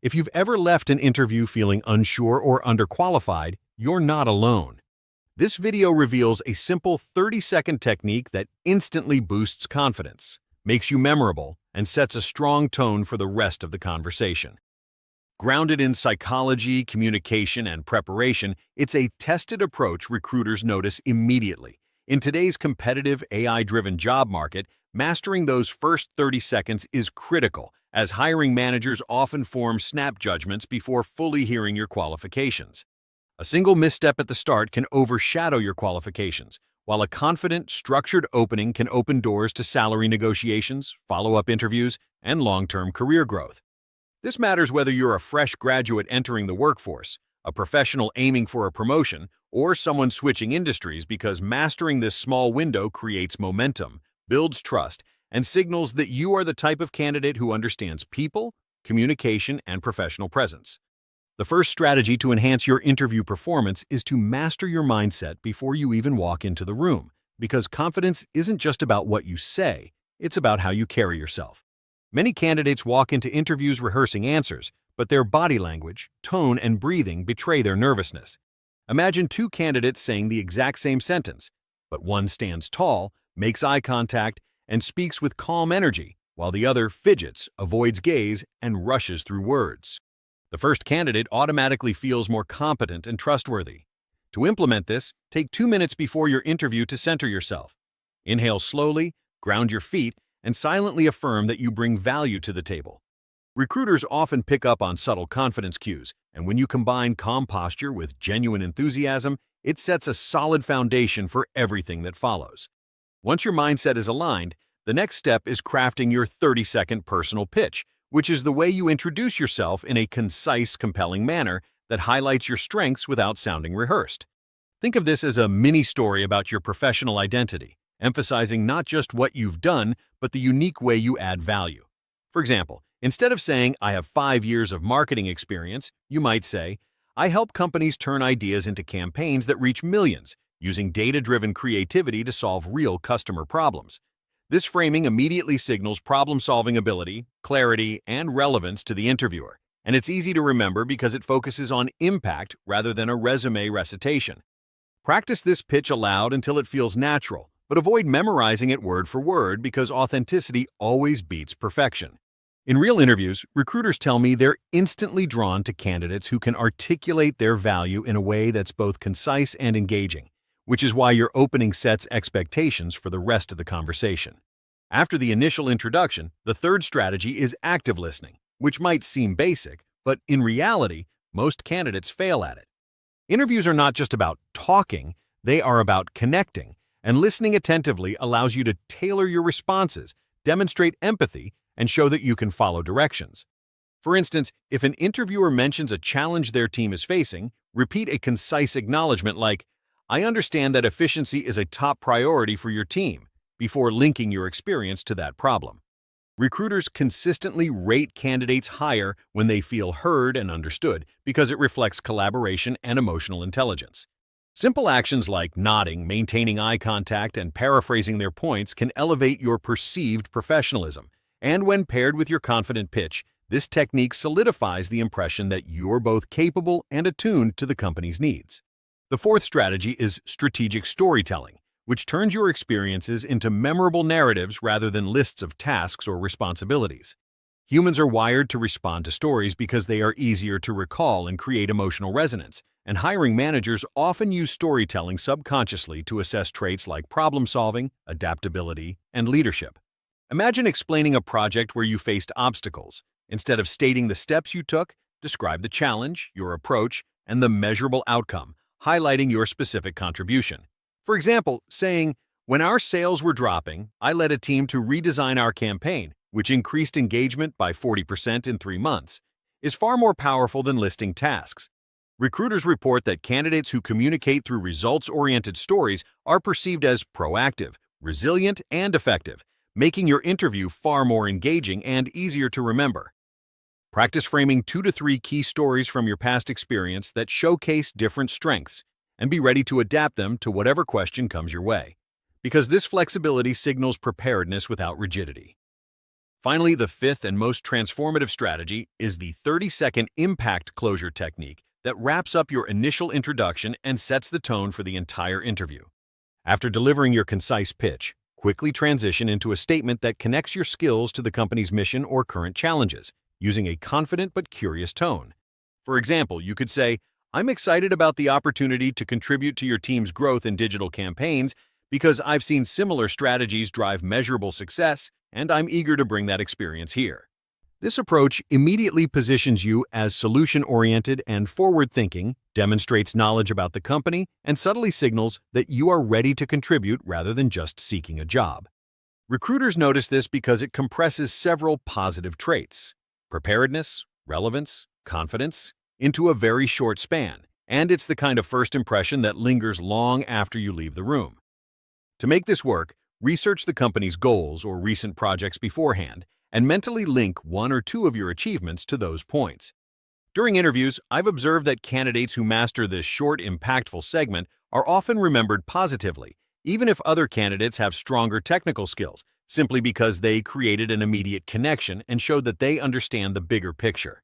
If you've ever left an interview feeling unsure or underqualified, you're not alone. This video reveals a simple 30-second technique that instantly boosts confidence, makes you memorable, and sets a strong tone for the rest of the conversation. Grounded in psychology, communication, and preparation, it's a tested approach recruiters notice immediately. In today's competitive AI-driven job market, mastering those first 30 seconds is critical, as hiring managers often form snap judgments before fully hearing your qualifications. A single misstep at the start can overshadow your qualifications, while a confident, structured opening can open doors to salary negotiations, follow-up interviews, and long-term career growth. This matters whether you're a fresh graduate entering the workforce, a professional aiming for a promotion, or someone switching industries, because mastering this small window creates momentum, builds trust, and signals that you are the type of candidate who understands people, communication, and professional presence. The first strategy to enhance your interview performance is to master your mindset before you even walk into the room, because confidence isn't just about what you say, it's about how you carry yourself. Many candidates walk into interviews rehearsing answers, but their body language, tone, and breathing betray their nervousness. Imagine two candidates saying the exact same sentence, but one stands tall, makes eye contact, and speaks with calm energy, while the other fidgets, avoids gaze, and rushes through words. The first candidate automatically feels more competent and trustworthy. To implement this, take 2 minutes before your interview to center yourself. Inhale slowly, ground your feet, and silently affirm that you bring value to the table. Recruiters often pick up on subtle confidence cues, and when you combine calm posture with genuine enthusiasm, it sets a solid foundation for everything that follows. Once your mindset is aligned, the next step is crafting your 30-second personal pitch, which is the way you introduce yourself in a concise, compelling manner that highlights your strengths without sounding rehearsed. Think of this as a mini-story about your professional identity, emphasizing not just what you've done, but the unique way you add value. For example, instead of saying, "I have 5 years of marketing experience," you might say, "I help companies turn ideas into campaigns that reach millions, using data-driven creativity to solve real customer problems." This framing immediately signals problem-solving ability, clarity, and relevance to the interviewer, and it's easy to remember because it focuses on impact rather than a resume recitation. Practice this pitch aloud until it feels natural, but avoid memorizing it word for word because authenticity always beats perfection. In real interviews, recruiters tell me they're instantly drawn to candidates who can articulate their value in a way that's both concise and engaging, which is why your opening sets expectations for the rest of the conversation. After the initial introduction, the third strategy is active listening, which might seem basic, but in reality, most candidates fail at it. Interviews are not just about talking, they are about connecting, and listening attentively allows you to tailor your responses, demonstrate empathy, and show that you can follow directions. For instance, if an interviewer mentions a challenge their team is facing, repeat a concise acknowledgement like, "I understand that efficiency is a top priority for your team," before linking your experience to that problem. Recruiters consistently rate candidates higher when they feel heard and understood because it reflects collaboration and emotional intelligence. Simple actions like nodding, maintaining eye contact, and paraphrasing their points can elevate your perceived professionalism. And when paired with your confident pitch, this technique solidifies the impression that you're both capable and attuned to the company's needs. The fourth strategy is strategic storytelling, which turns your experiences into memorable narratives rather than lists of tasks or responsibilities. Humans are wired to respond to stories because they are easier to recall and create emotional resonance, and hiring managers often use storytelling subconsciously to assess traits like problem-solving, adaptability, and leadership. Imagine explaining a project where you faced obstacles. Instead of stating the steps you took, describe the challenge, your approach, and the measurable outcome, highlighting your specific contribution. For example, saying, "When our sales were dropping, I led a team to redesign our campaign, which increased engagement by 40% in 3 months," is far more powerful than listing tasks. Recruiters report that candidates who communicate through results-oriented stories are perceived as proactive, resilient, and effective, making your interview far more engaging and easier to remember. Practice framing 2 to 3 key stories from your past experience that showcase different strengths, and be ready to adapt them to whatever question comes your way, because this flexibility signals preparedness without rigidity. Finally, the fifth and most transformative strategy is the 30-second impact closure technique that wraps up your initial introduction and sets the tone for the entire interview. After delivering your concise pitch, quickly transition into a statement that connects your skills to the company's mission or current challenges, using a confident but curious tone. For example, you could say, "I'm excited about the opportunity to contribute to your team's growth in digital campaigns because I've seen similar strategies drive measurable success, and I'm eager to bring that experience here." This approach immediately positions you as solution-oriented and forward-thinking, demonstrates knowledge about the company, and subtly signals that you are ready to contribute rather than just seeking a job. Recruiters notice this because it compresses several positive traits: preparedness, relevance, confidence, into a very short span, and it's the kind of first impression that lingers long after you leave the room. To make this work, research the company's goals or recent projects beforehand, and mentally link one or two of your achievements to those points. During interviews, I've observed that candidates who master this short, impactful segment are often remembered positively, even if other candidates have stronger technical skills, simply because they created an immediate connection and showed that they understand the bigger picture.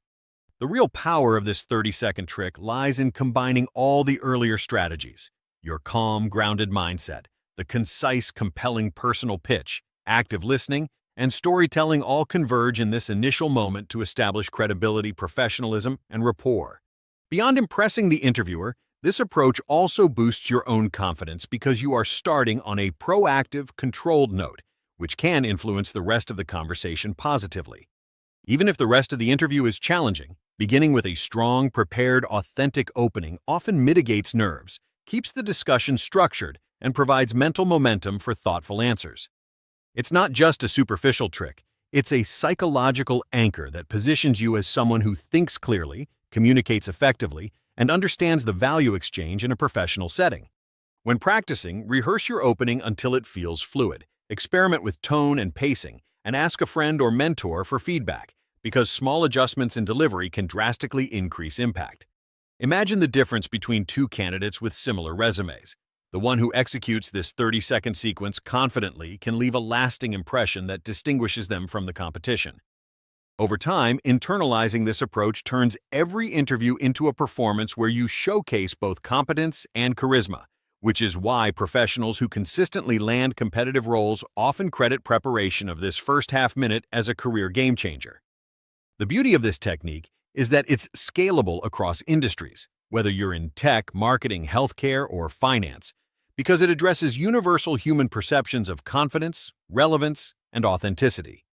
The real power of this 30-second trick lies in combining all the earlier strategies: your calm, grounded mindset, the concise, compelling personal pitch, active listening, and storytelling all converge in this initial moment to establish credibility, professionalism, and rapport. Beyond impressing the interviewer, this approach also boosts your own confidence because you are starting on a proactive, controlled note, which can influence the rest of the conversation positively. Even if the rest of the interview is challenging, beginning with a strong, prepared, authentic opening often mitigates nerves, keeps the discussion structured, and provides mental momentum for thoughtful answers. It's not just a superficial trick, it's a psychological anchor that positions you as someone who thinks clearly, communicates effectively, and understands the value exchange in a professional setting. When practicing, rehearse your opening until it feels fluid, experiment with tone and pacing, and ask a friend or mentor for feedback, because small adjustments in delivery can drastically increase impact. Imagine the difference between two candidates with similar resumes. The one who executes this 30-second sequence confidently can leave a lasting impression that distinguishes them from the competition. Over time, internalizing this approach turns every interview into a performance where you showcase both competence and charisma, which is why professionals who consistently land competitive roles often credit preparation of this first half-minute as a career game-changer. The beauty of this technique is that it's scalable across industries, whether you're in tech, marketing, healthcare, or finance, because it addresses universal human perceptions of confidence, relevance, and authenticity.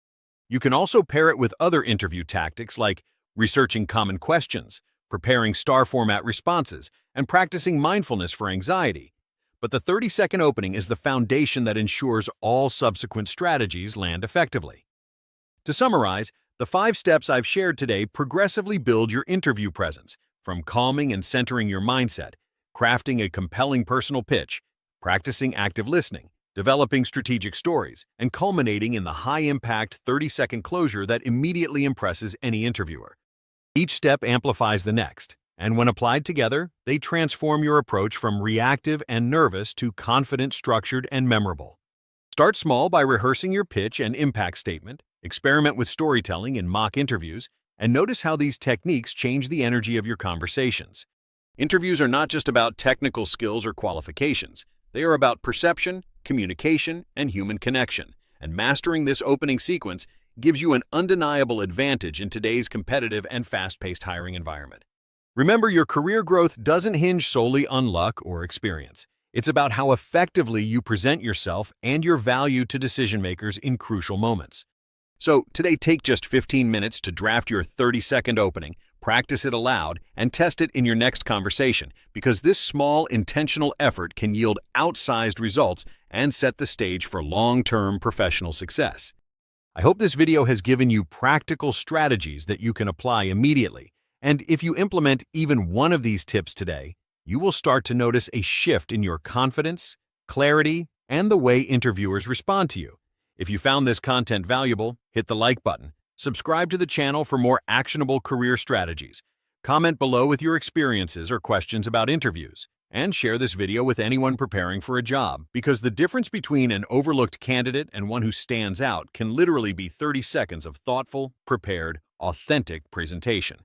You can also pair it with other interview tactics like researching common questions, preparing star format responses, and practicing mindfulness for anxiety. But the 30-second opening is the foundation that ensures all subsequent strategies land effectively. To summarize, the 5 steps I've shared today progressively build your interview presence, from calming and centering your mindset, crafting a compelling personal pitch, practicing active listening, developing strategic stories, and culminating in the high-impact 30-second closure that immediately impresses any interviewer. Each step amplifies the next, and when applied together, they transform your approach from reactive and nervous to confident, structured, and memorable. Start small by rehearsing your pitch and impact statement, experiment with storytelling in mock interviews, and notice how these techniques change the energy of your conversations. Interviews are not just about technical skills or qualifications. They are about perception, communication, and human connection, and mastering this opening sequence gives you an undeniable advantage in today's competitive and fast-paced hiring environment. Remember, your career growth doesn't hinge solely on luck or experience. It's about how effectively you present yourself and your value to decision-makers in crucial moments. So, today, take just 15 minutes to draft your 30-second opening, practice it aloud, and test it in your next conversation, because this small, intentional effort can yield outsized results and set the stage for long-term professional success. I hope this video has given you practical strategies that you can apply immediately, and if you implement even one of these tips today, you will start to notice a shift in your confidence, clarity, and the way interviewers respond to you. If you found this content valuable, hit the like button, subscribe to the channel for more actionable career strategies, comment below with your experiences or questions about interviews, And share this video with anyone preparing for a job, because the difference between an overlooked candidate and one who stands out can literally be 30 seconds of thoughtful, prepared, authentic presentation.